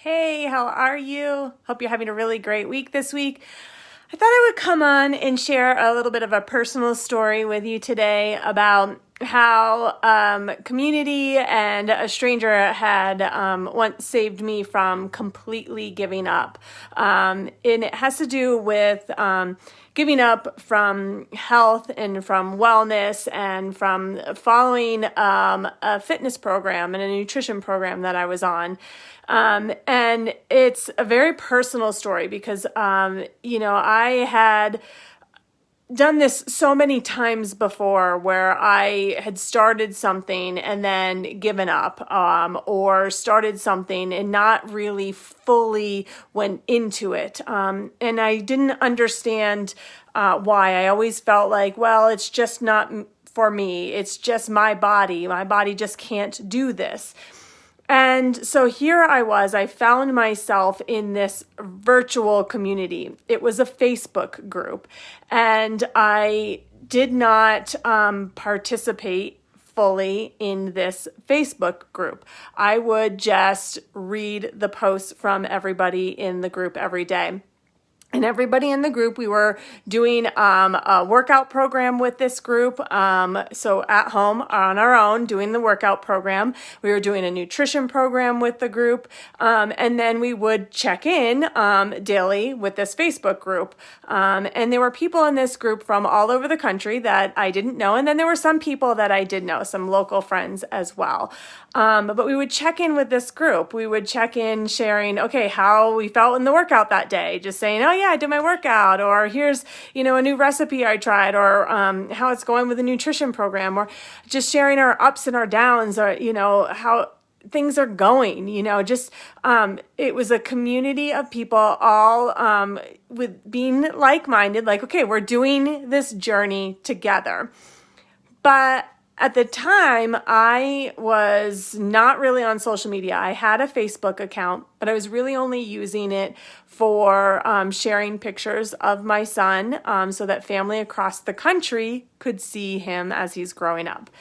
Hey, how are you? Hope you're having a really great week this week. I thought I would come on and share a little bit of a personal story with you today about how community and a stranger had once saved me from completely giving up. And it has to do with giving up from health and from wellness and from following a fitness program and a nutrition program that I was on. And it's a very personal story because, I had done this so many times before where I had started something and then given up, or started something and not really fully went into it. And I didn't understand why. I always felt like, well, it's just not for me. It's just my body. My body just can't do this. And so here I found myself in this virtual community. It was a Facebook group, and I did not participate fully in this Facebook group. I would just read the posts from everybody in the group every day. And everybody in the group, we were doing a workout program with this group. So at home on our own, doing the workout program. We were doing a nutrition program with the group. And then we would check in daily with this Facebook group. And there were people in this group from all over the country that I didn't know. And then there were some people that I did know, some local friends as well. But we would check in with this group. We would check in sharing, okay, how we felt in the workout that day. Just saying, oh yeah, I did my workout, or here's, a new recipe I tried, or how it's going with the nutrition program, or just sharing our ups and our downs, or, how things are going, it was a community of people all with being like-minded, like, okay, we're doing this journey together. But at the time, I was not really on social media. I had a Facebook account, but I was really only using it for sharing pictures of my son so that family across the country could see him as he's growing up.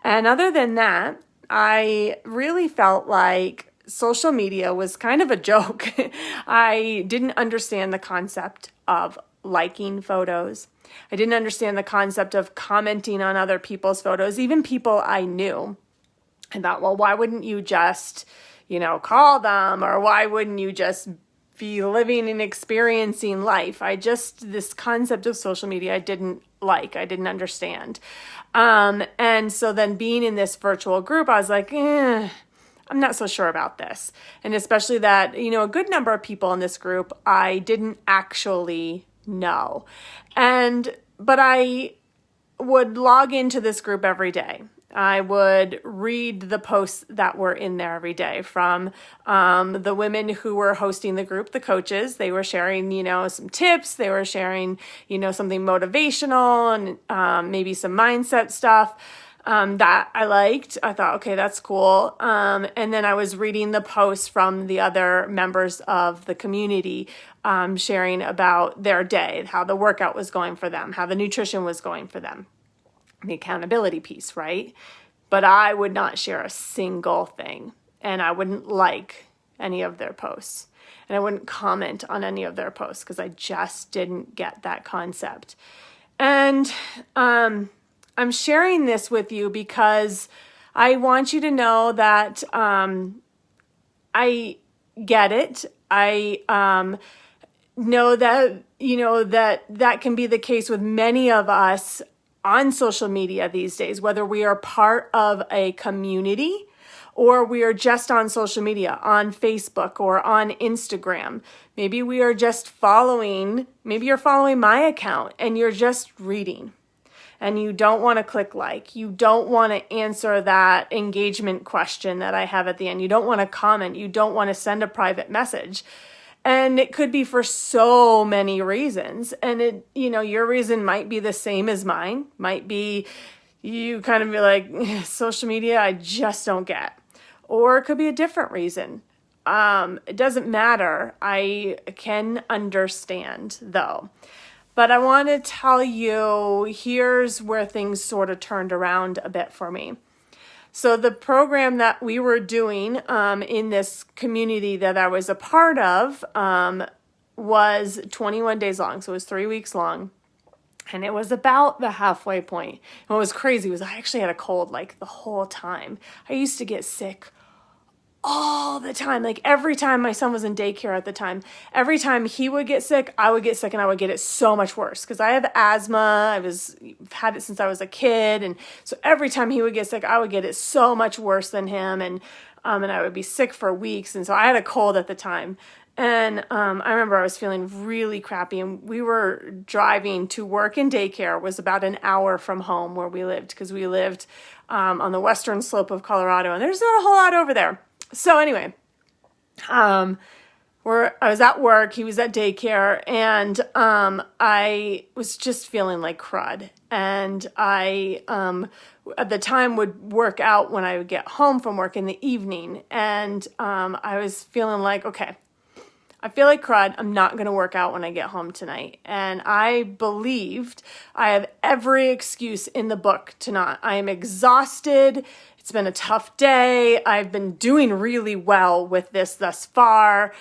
And other than that, I really felt like social media was kind of a joke. I didn't understand the concept of liking photos. I didn't understand the concept of commenting on other people's photos, even people I knew. I thought, well, why wouldn't you just, call them, or why wouldn't you just be living and experiencing life? This concept of social media I didn't understand. And so then being in this virtual group, I was like, I'm not so sure about this. And especially that, a good number of people in this group I didn't actually know. But I would log into this group every day. I would read the posts that were in there every day from the women who were hosting the group, the coaches. They were sharing, some tips. They were sharing, something motivational and maybe some mindset stuff that I liked. I thought, okay, that's cool. And then I was reading the posts from the other members of the community sharing about their day, how the workout was going for them, how the nutrition was going for them. The accountability piece, right? But I would not share a single thing, and I wouldn't like any of their posts, and I wouldn't comment on any of their posts because I just didn't get that concept. And I'm sharing this with you because I want you to know that I get it. I know that, that can be the case with many of us on social media these days, whether we are part of a community or we are just on social media, on Facebook or on Instagram. Maybe we are just maybe you're following my account and you're just reading and you don't want to click like, you don't want to answer that engagement question that I have at the end. You don't want to comment. You don't want to send a private message. And it could be for so many reasons. And your reason might be the same as mine. Might be you kind of be like, social media, I just don't get. Or it could be a different reason. It doesn't matter. I can understand though. But I want to tell you, here's where things sort of turned around a bit for me. So the program that we were doing in this community that I was a part of was 21 days long. So it was 3 weeks long. And it was about the halfway point. And what was crazy was I actually had a cold like the whole time. I used to get sick all the time. Like every time my son was in daycare at the time, every time he would get sick, I would get sick, and I would get it so much worse because I have asthma. I've had it since I was a kid. And so every time he would get sick, I would get it so much worse than him. And I would be sick for weeks. And so I had a cold at the time. And I remember I was feeling really crappy, and we were driving to work in daycare. It was about an hour from home where we lived, because we lived on the western slope of Colorado, and there's not a whole lot over there. So anyway, I was at work, he was at daycare, and I was just feeling like crud. And I at the time would work out when I would get home from work in the evening, and I was feeling like, okay, I feel like crud. I'm not going to work out when I get home tonight. And I believed I have every excuse in the book to not. I am exhausted. It's been a tough day. I've been doing really well with this thus far.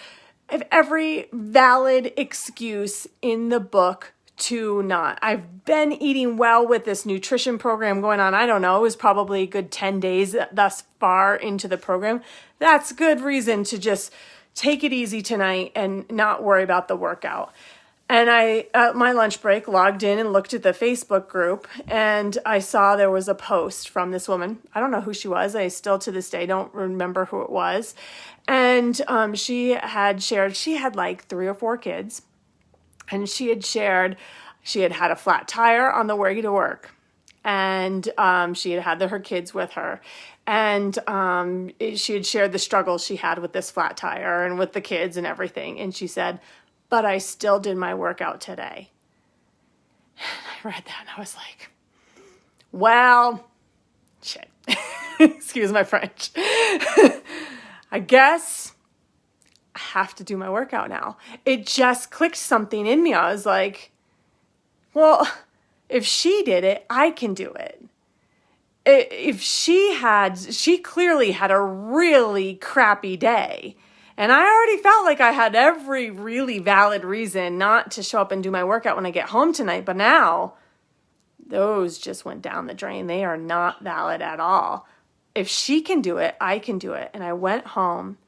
I have every valid excuse in the book to not. I've been eating well with this nutrition program going on. I don't know. It was probably a good 10 days thus far into the program. That's good reason to just take it easy tonight and not worry about the workout. And I, at my lunch break, logged in and looked at the Facebook group, and I saw there was a post from this woman. I don't know who she was. I still to this day don't remember who it was. And she had shared, she had like 3 or 4 kids, and she had shared she had had a flat tire on the way to work. And she had had her kids with her. And she had shared the struggles she had with this flat tire and with the kids and everything. And she said, but I still did my workout today. And I read that and I was like, well, shit. Excuse my French. I guess I have to do my workout now. It just clicked something in me. I was like, well, if she did it, I can do it. If she clearly had a really crappy day. And I already felt like I had every really valid reason not to show up and do my workout when I get home tonight. But now, those just went down the drain. They are not valid at all. If she can do it, I can do it. And I went home,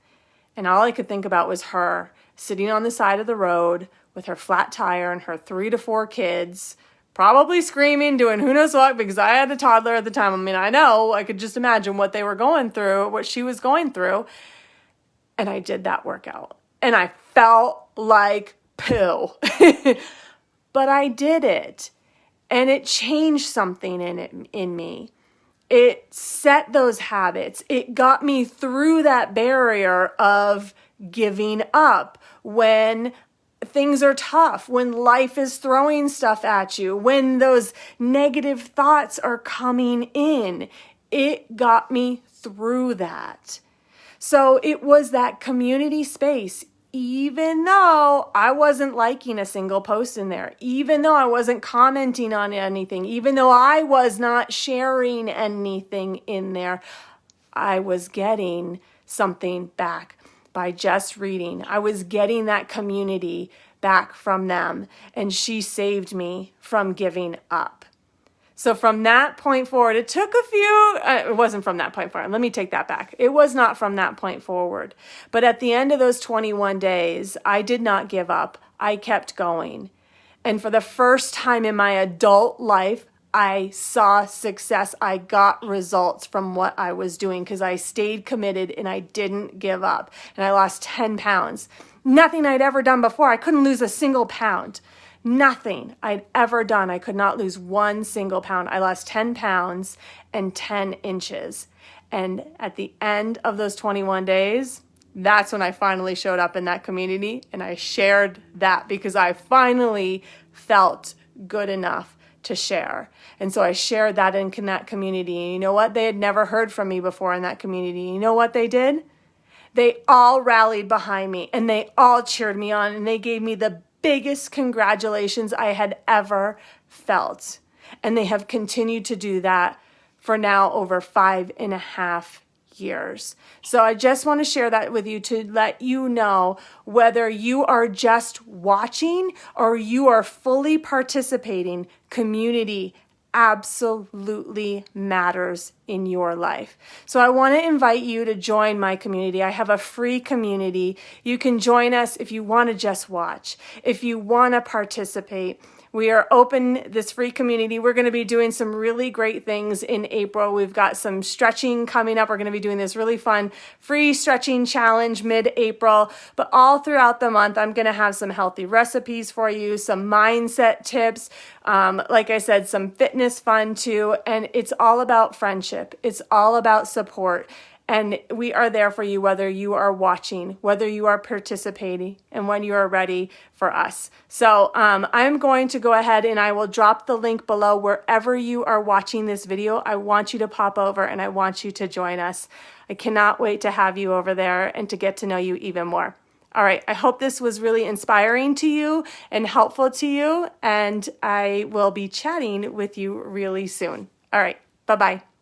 and all I could think about was her sitting on the side of the road with her flat tire and her 3 to 4 kids, probably screaming, doing who knows what, because I had a toddler at the time. I mean, I could just imagine what they were going through, what she was going through. And I did that workout. And I felt like poo. But I did it. And it changed something in me. It set those habits. It got me through that barrier of giving up when things are tough, when life is throwing stuff at you, when those negative thoughts are coming in. It got me through that. So it was that community space, even though I wasn't liking a single post in there, even though I wasn't commenting on anything, even though I was not sharing anything in there, I was getting something back by just reading. I was getting that community back from them, and she saved me from giving up. So from that point forward, it took a few, it wasn't from that point forward. Let me take that back. It was not from that point forward. But at the end of those 21 days, I did not give up. I kept going. And for the first time in my adult life, I saw success. I got results from what I was doing because I stayed committed and I didn't give up. And I lost 10 pounds. Nothing I'd ever done before. I couldn't lose a single pound. Nothing I'd ever done. I could not lose 1 single pound. I lost 10 pounds and 10 inches. And at the end of those 21 days, that's when I finally showed up in that community, and I shared that because I finally felt good enough to share. And so I shared that in that community. And you know what? They had never heard from me before in that community. You know what they did? They all rallied behind me, and they all cheered me on, and they gave me the biggest congratulations I had ever felt. And they have continued to do that for now over 5.5 years. So I just want to share that with you to let you know whether you are just watching or you are fully participating, community absolutely matters in your life. So I want to invite you to join my community. I have a free community. You can join us if you want to just watch, if you want to participate. We are open, this free community. We're going to be doing some really great things in April. We've got some stretching coming up. We're going to be doing this really fun free stretching challenge mid-April. But all throughout the month, I'm going to have some healthy recipes for you, some mindset tips, like I said, some fitness fun too. And it's all about friendship. It's all about support. And we are there for you, whether you are watching, whether you are participating, and when you are ready for us. So I'm going to go ahead and I will drop the link below wherever you are watching this video. I want you to pop over and I want you to join us. I cannot wait to have you over there and to get to know you even more. All right, I hope this was really inspiring to you and helpful to you, and I will be chatting with you really soon. All right, bye-bye.